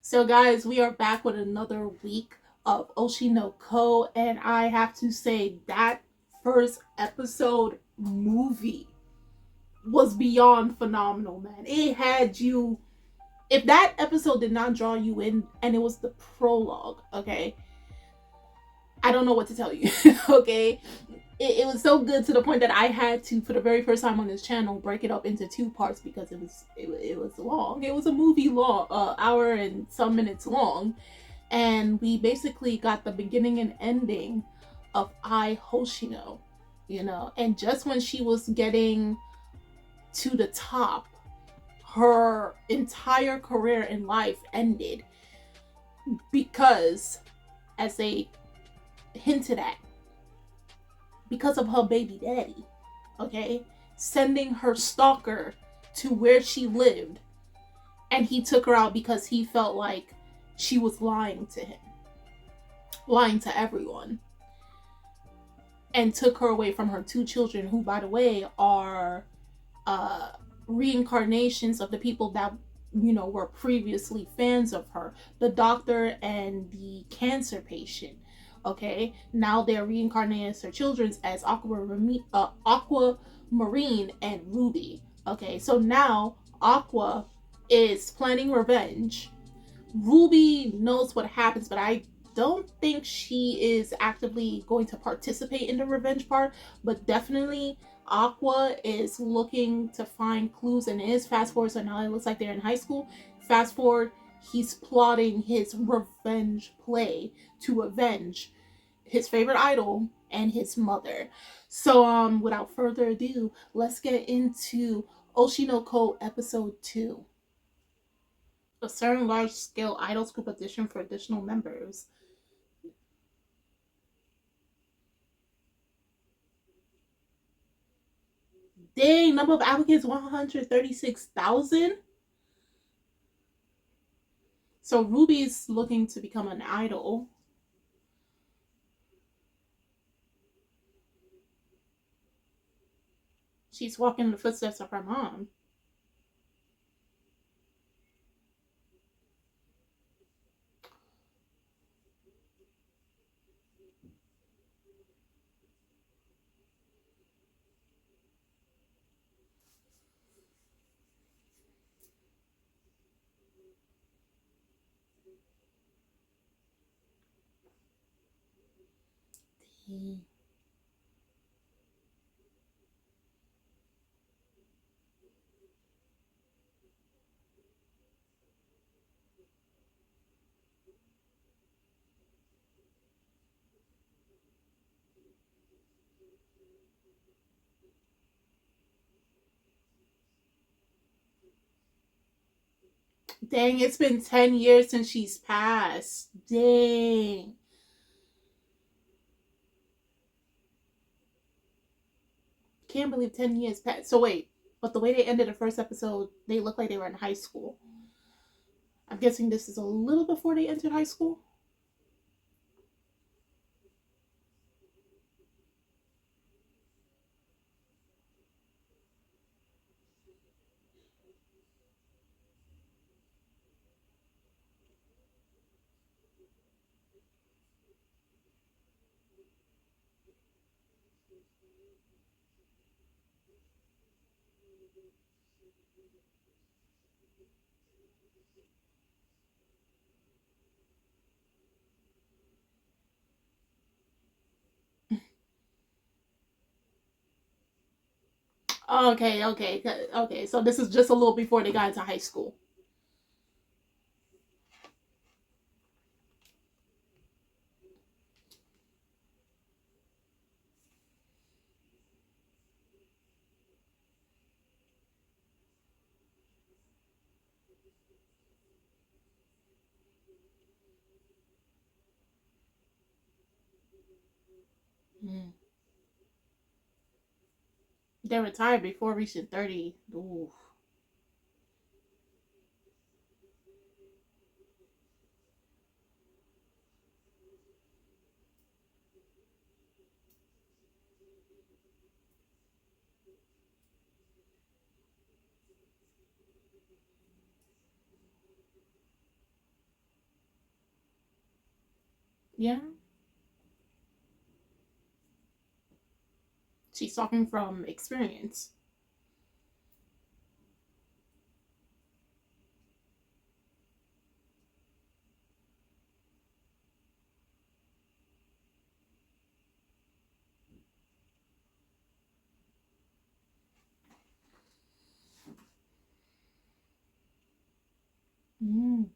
So, guys, we are back with another week of Oshi no Ko, and I have to say that first episode movie was beyond phenomenal, man. It had you. If that episode did not draw you in, and it was the prologue, okay, I don't know what to tell you, okay. It was so good to the point that I had to, for the very first time on this channel, break it up into two parts because it was long. It was a movie long, hour and some minutes long, and we basically got the beginning and ending of I Hoshino, and just when she was getting to the top, her entire career in life ended because, as they hinted at, because of her baby daddy, okay, sending her stalker to where she lived, and he took her out because he felt like she was lying to him, lying to everyone, and took her away from her two children, who, by the way, are uh, reincarnations of the people that were previously fans of her, the doctor and the cancer patient. Okay, now they're reincarnated as her children as Aqua Marine and Ruby. Okay, so now Aqua is planning revenge. Ruby knows what happens, but I don't think she is actively going to participate in the revenge part. But definitely, Aqua is looking to find clues, and it is fast forward. So now it looks like they're in high school. Fast forward, he's plotting his revenge play to avenge his favorite idol and his mother. So, without further ado, let's get into Oshinoko episode 2. A certain large scale idols group audition for additional members. Dang, number of applicants 136,000. So Ruby's looking to become an idol. She's walking in the footsteps of her mom. Dang. Dang, it's been 10 years since she's passed. Dang. Can't believe 10 years passed. So wait, but the way they ended the first episode, they look like they were in high school. I'm guessing this is a little before they entered high school. Okay, okay, okay. So this is just a little before they got into high school. Mm. They retired before reaching 30. Ooh. Yeah. She's talking from experience. Mm.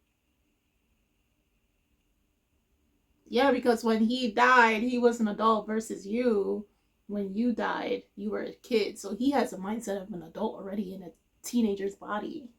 Yeah, because when he died, he was an adult versus you. When you died, you were a kid. So he has a mindset of an adult already in a teenager's body.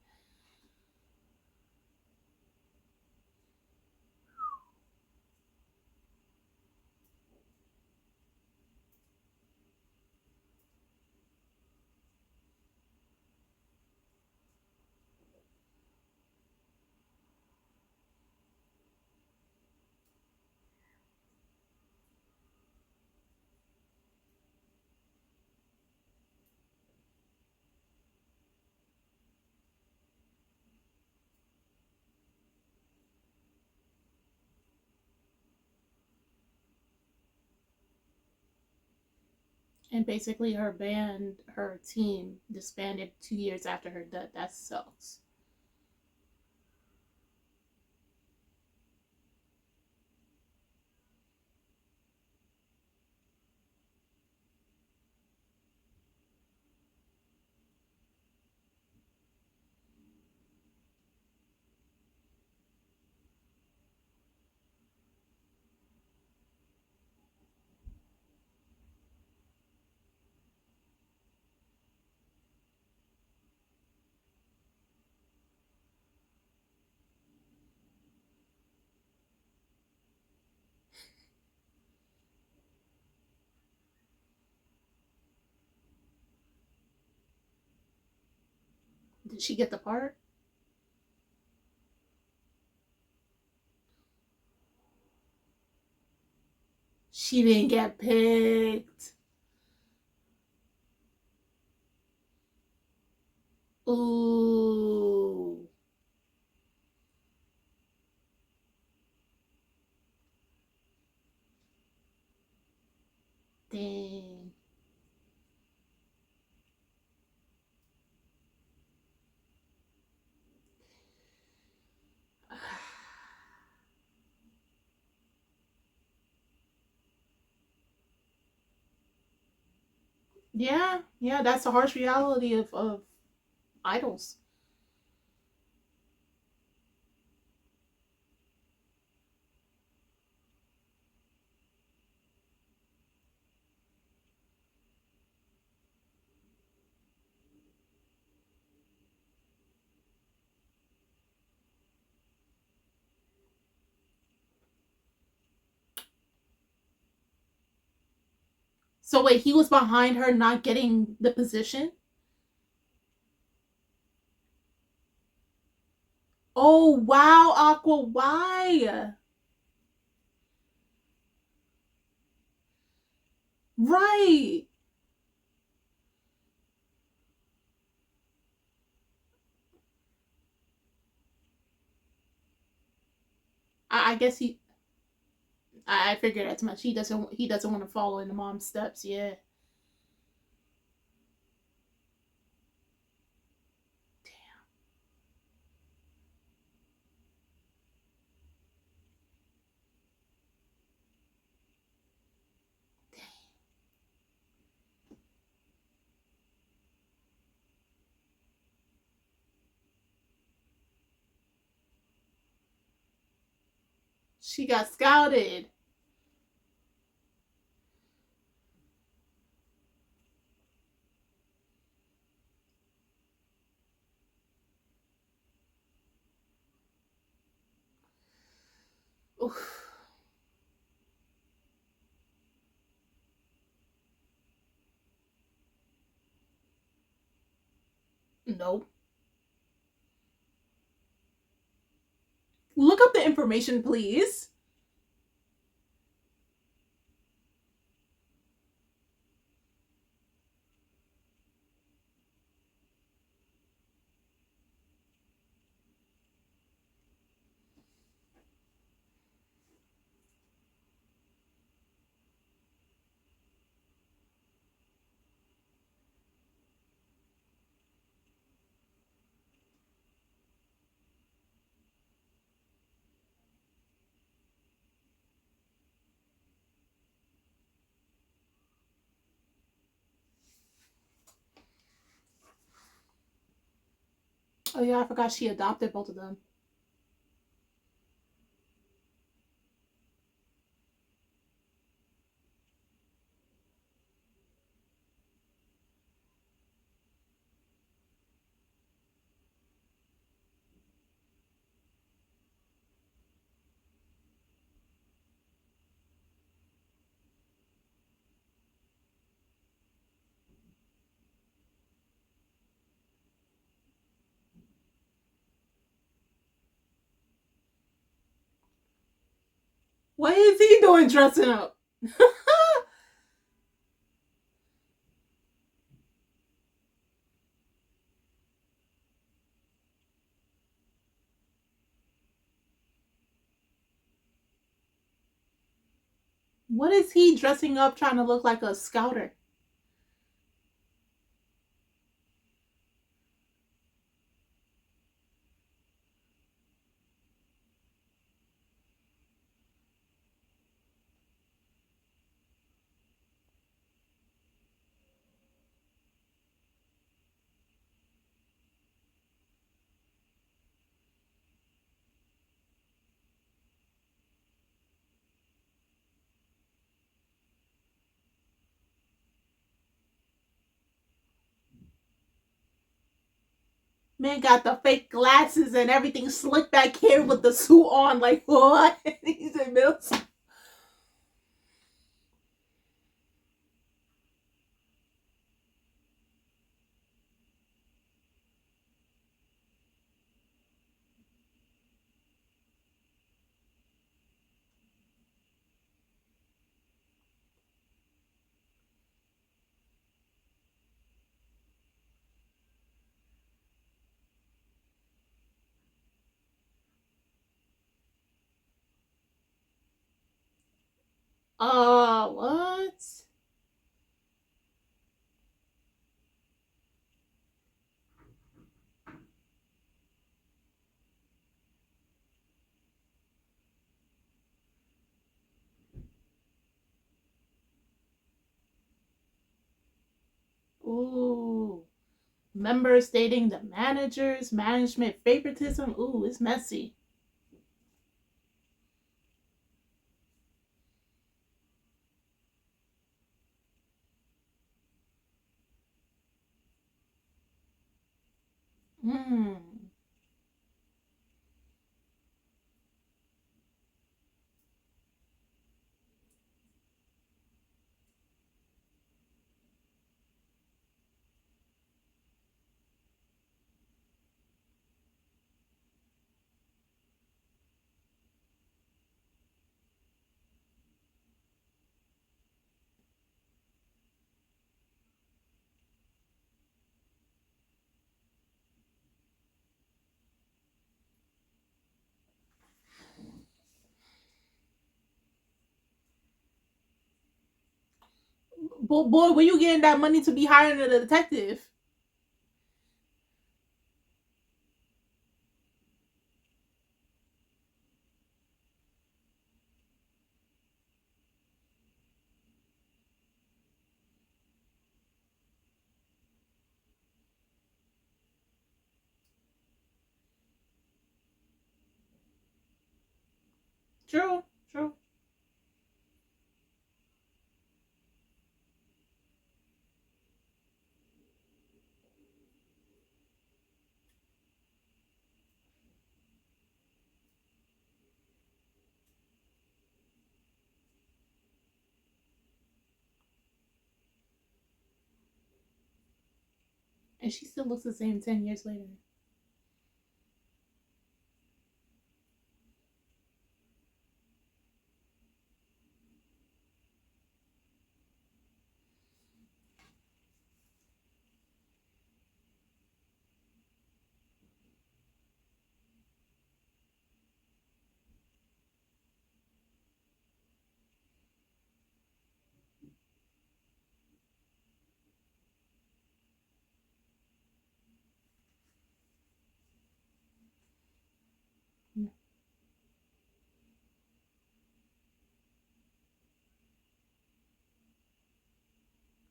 And basically, her band, her team disbanded 2 years after her death. That sucks. Did she get the part? She didn't get picked. Ooh. Dang. Yeah, yeah, that's the harsh reality of idols. So wait, he was behind her not getting the position? Oh wow, Aqua, why? Right. I guess I figured as much. He doesn't want to follow in the mom's steps, yeah. She got scouted. Oof. Nope. Look up the information, please. Oh yeah, I forgot she adopted both of them. What is he doing dressing up? What is he dressing up trying to look like a scouter? Man got the fake glasses and everything slicked back here with the suit on. Like, what? He's in middle school. What? Ooh. Members dating the managers, management favoritism. Ooh, it's messy. Hmm. Boy, where you getting that money to be hiring a detective? True, true. And she still looks the same 10 years later.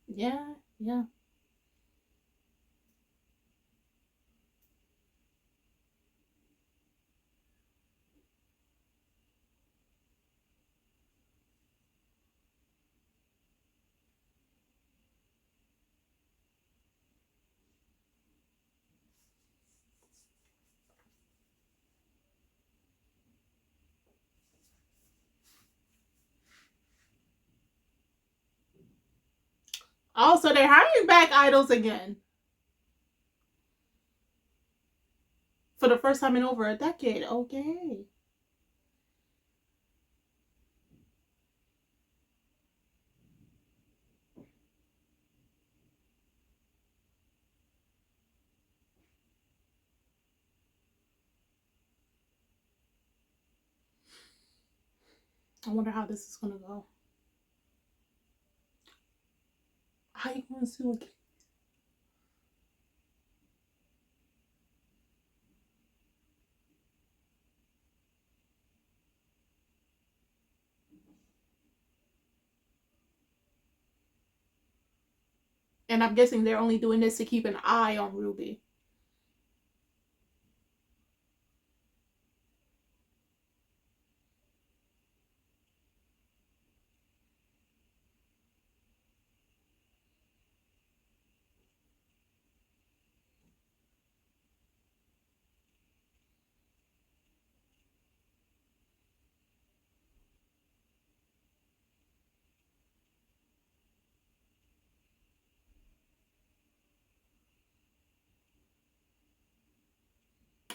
Yeah, yeah. Also, they're hiring back idols again for the first time in over a decade. Okay. I wonder how this is gonna go. How you gonna sue again? And I'm guessing they're only doing this to keep an eye on Ruby.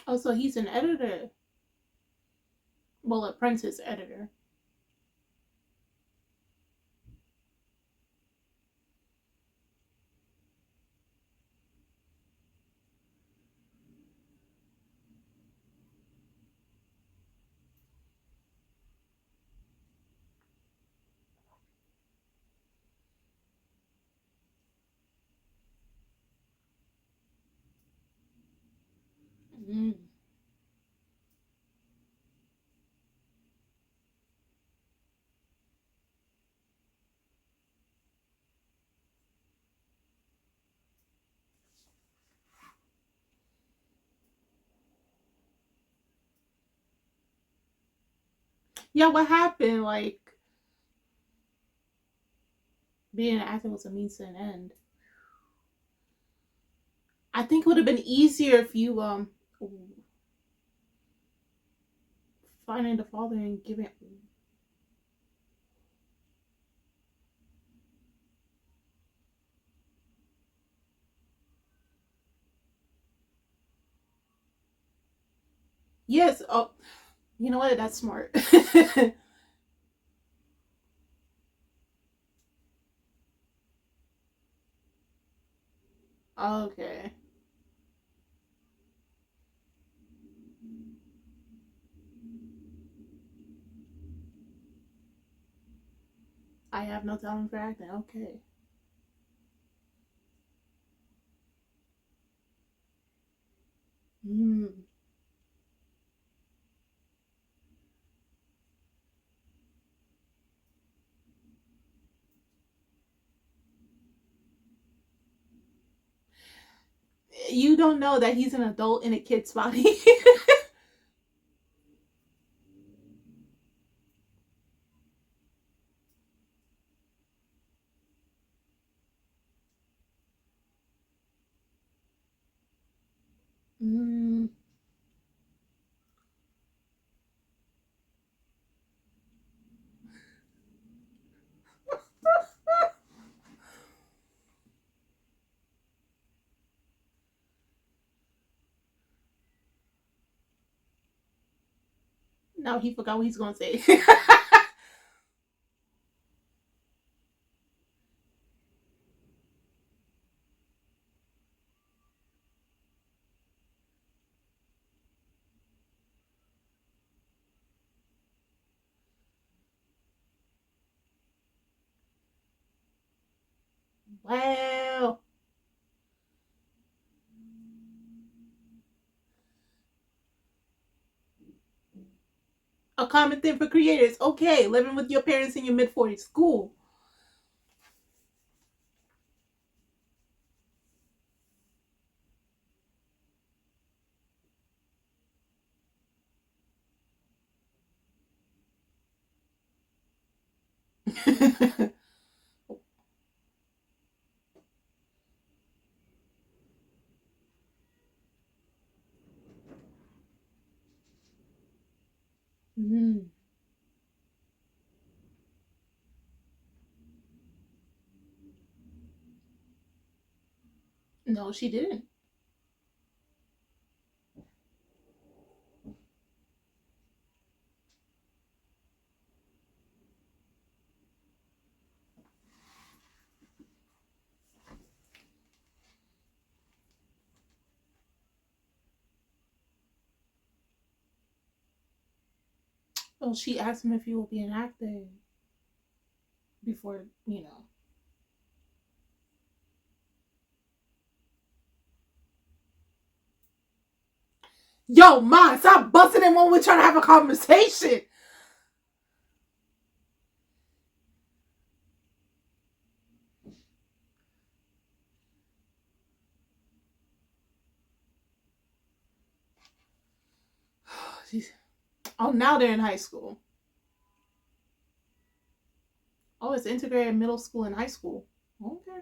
Oh, so he's an editor. Well, apprentice editor. Mm. Yeah, what happened? Like, being an actor was a means to an end. I think it would have been easier if you finding the father and giving. Yes. Oh, you know what? That's smart. Okay. I have no talent for acting. Okay. Mm. You don't know that he's an adult in a kid's body. Mm. Now he forgot what he's gonna say. Wow. A common thing for creators. Okay, living with your parents in your mid 40s. Cool. Mm. No, she didn't. Well, she asked him if he will be an actor before, you know. Yo, Ma, stop busting in when we're trying to have a conversation. Oh, now they're in high school. Oh, it's integrated middle school and high school. Okay.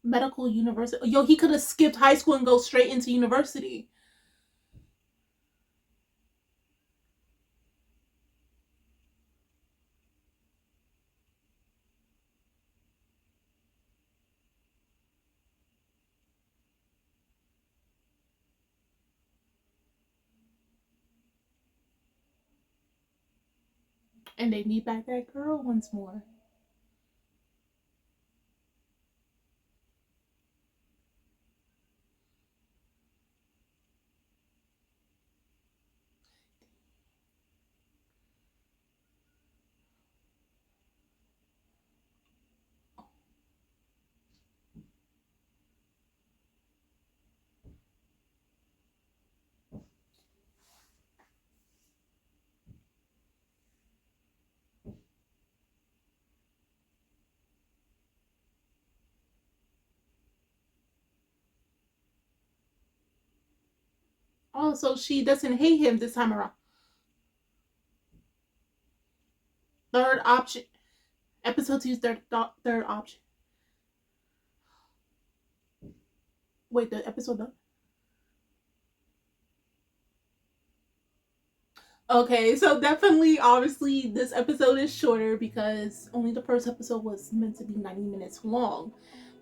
Medical university. Yo, he could have skipped high school and go straight into university. And they meet back that girl once more. Oh, so she doesn't hate him this time around. Third option. Episode 2's third option. Wait, the episode done? Okay, so definitely, obviously, this episode is shorter because only the first episode was meant to be 90 minutes long.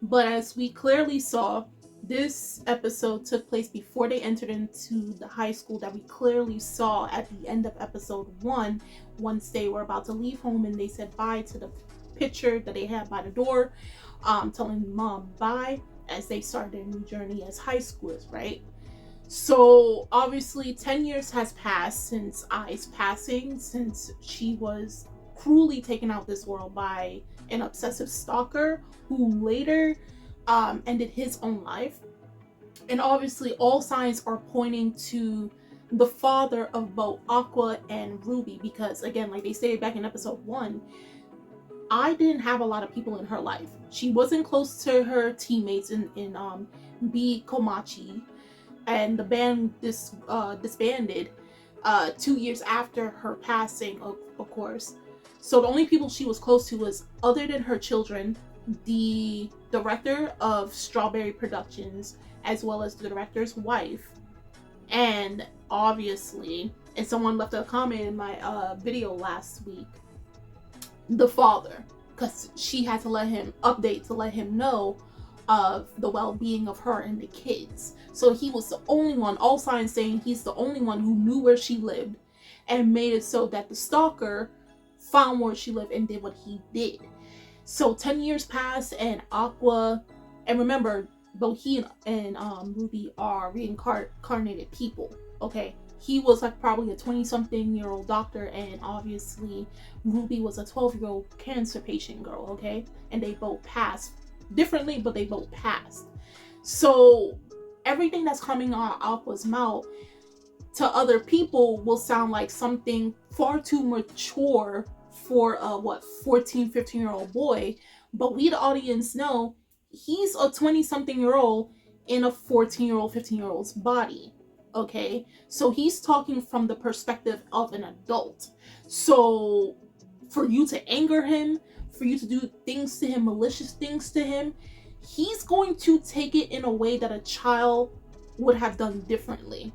But as we clearly saw, this episode took place before they entered into the high school that we clearly saw at the end of episode 1, once they were about to leave home and they said bye to the picture that they had by the door, telling mom bye as they start their new journey as high schoolers, right? So obviously 10 years has passed since Ai's passing, since she was cruelly taken out of this world by an obsessive stalker who later ended his own life. And obviously all signs are pointing to the father of both Aqua and Ruby, because again, like they stated back in episode 1, I didn't have a lot of people in her life. She wasn't close to her teammates in B Komachi, and the band disbanded 2 years after her passing, of course. So the only people she was close to was, other than her children, the director of Strawberry Productions, as well as the director's wife, and obviously, and someone left a comment in my video last week, the father, because she had to let him update to let him know of the well-being of her and the kids. So he was the only one, all signs saying he's the only one who knew where she lived and made it so that the stalker found where she lived and did what he did. So 10 years passed and Aqua, and remember, both he and Ruby are reincarnated people, okay? He was like probably a 20-something-year-old doctor, and obviously Ruby was a 12-year-old cancer patient girl, okay? And they both passed differently, but they both passed. So everything that's coming out of Aqua's mouth to other people will sound like something far too mature for a 14-15-year-old boy, but we the audience know he's a 20-something-year-old in a 14-year-old 15-year-old's body. Okay, so he's talking from the perspective of an adult. So for you to anger him, for you to do things to him, malicious things to him, he's going to take it in a way that a child would have done differently.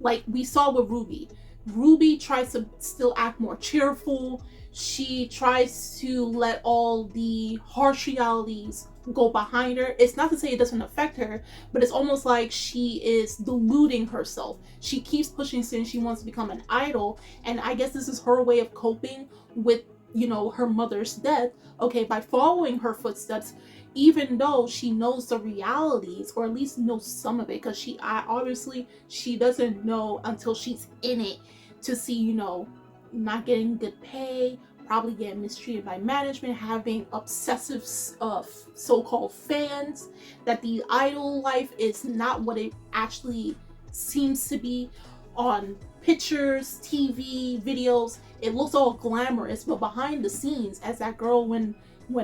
Like we saw with Ruby. Ruby tries to still act more cheerful. She tries to let all the harsh realities go behind her. It's not to say it doesn't affect her, but it's almost like she is deluding herself. She keeps pushing since she wants to become an idol, and I guess this is her way of coping with, you know, her mother's death. Okay, by following her footsteps, even though she knows the realities, or at least knows some of it, because obviously she doesn't know until she's in it, to see, you know, not getting good pay, probably getting mistreated by management, having obsessive so-called fans, that the idol life is not what it actually seems to be on pictures, TV, videos. It looks all glamorous, but behind the scenes, as that girl when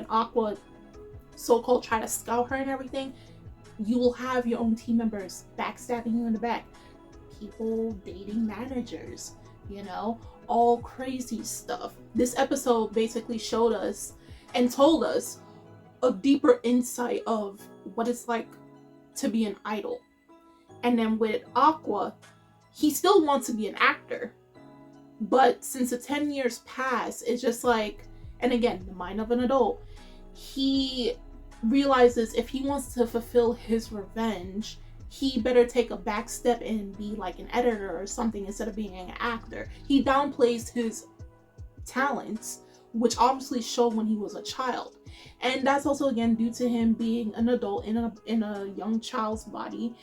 Aqua so-called try to scout her and everything, you will have your own team members backstabbing you in the back, people dating managers, you know, all crazy stuff. This episode basically showed us and told us a deeper insight of what it's like to be an idol. And then with Aqua, he still wants to be an actor, but since the 10 years pass, it's just like, and again, the mind of an adult, he realizes if he wants to fulfill his revenge, he better take a back step and be like an editor or something instead of being an actor. He downplays his talents, which obviously showed when he was a child, and that's also again due to him being an adult in a young child's body.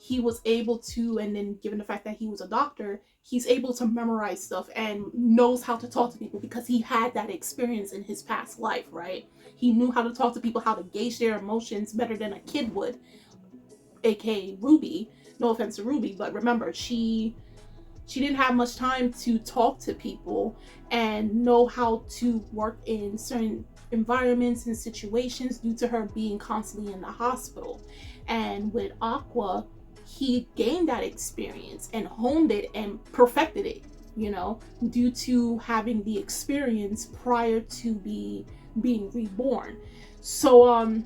He was able to, and then given the fact that he was a doctor, he's able to memorize stuff and knows how to talk to people because he had that experience in his past life, right? He knew how to talk to people, how to gauge their emotions better than a kid would, aka Ruby. No offense to Ruby, but remember, she didn't have much time to talk to people and know how to work in certain environments and situations due to her being constantly in the hospital. And with Aqua, he gained that experience and honed it and perfected it, you know, due to having the experience prior to being reborn. So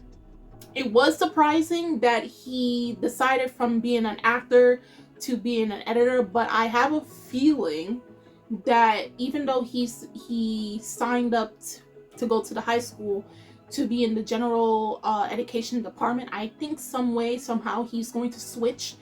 it was surprising that he decided from being an actor to being an editor, but I have a feeling that even though he signed up to go to the high school to be in the general education department, I think some way, somehow he's going to switch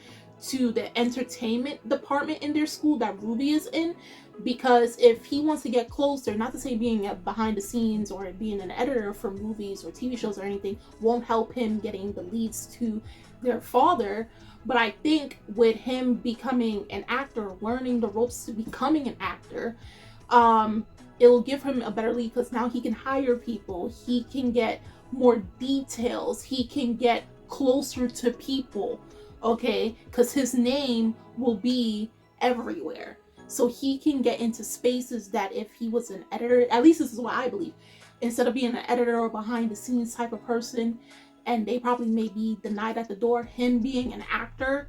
to the entertainment department in their school that Ruby is in, because if he wants to get closer, not to say being behind the scenes or being an editor for movies or TV shows or anything won't help him getting the leads to their father, but I think with him becoming an actor, learning the ropes to becoming an actor, it'll give him a better lead, because now he can hire people, he can get more details, he can get closer to people, okay, because his name will be everywhere. So he can get into spaces that if he was an editor, at least this is what I believe, instead of being an editor or behind the scenes type of person, and they probably may be denied at the door, him being an actor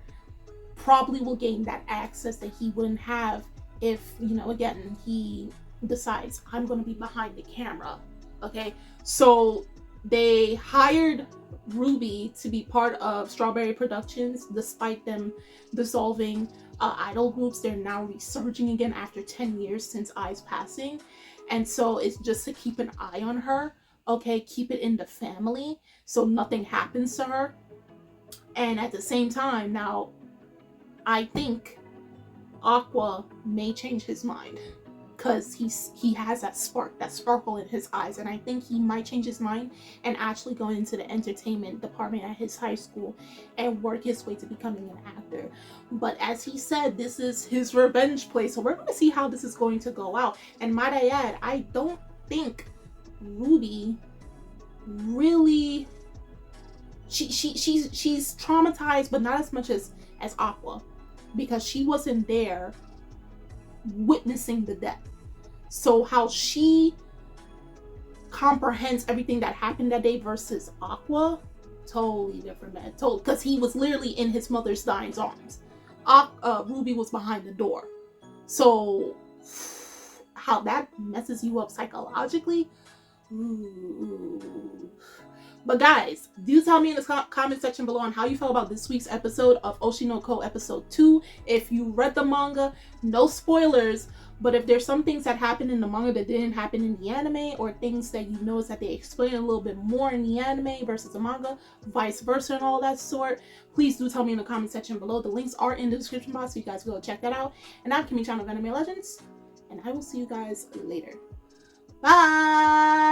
probably will gain that access that he wouldn't have if, you know, again, he decides, I'm going to be behind the camera. Okay, so they hired Ruby to be part of Strawberry Productions, despite them dissolving idol groups. They're now resurging again after 10 years since Ai's passing, and so it's just to keep an eye on her, okay, keep it in the family so nothing happens to her. And at the same time, now I think Aqua may change his mind, because he has that spark, that sparkle in his eyes, and I think he might change his mind and actually go into the entertainment department at his high school and work his way to becoming an actor. But as he said, this is his revenge play, so we're going to see how this is going to go out. And might I add, I don't think Ruby really, she's traumatized, but not as much as Aqua, because she wasn't there witnessing the death. So how she comprehends everything that happened that day versus Aqua, totally different, man. Because he was literally in his mother's dying arms. Ruby was behind the door. So how that messes you up psychologically. Ooh. But guys, do tell me in the comment section below on how you felt about this week's episode of Oshi no Ko episode 2. If you read the manga, no spoilers, but if there's some things that happened in the manga that didn't happen in the anime, or things that you notice that they explain a little bit more in the anime versus the manga, vice versa and all that sort, please do tell me in the comment section below. The links are in the description box, so you guys go check that out. And I'm Kimi-chan of Anime Legends, and I will see you guys later. Bye!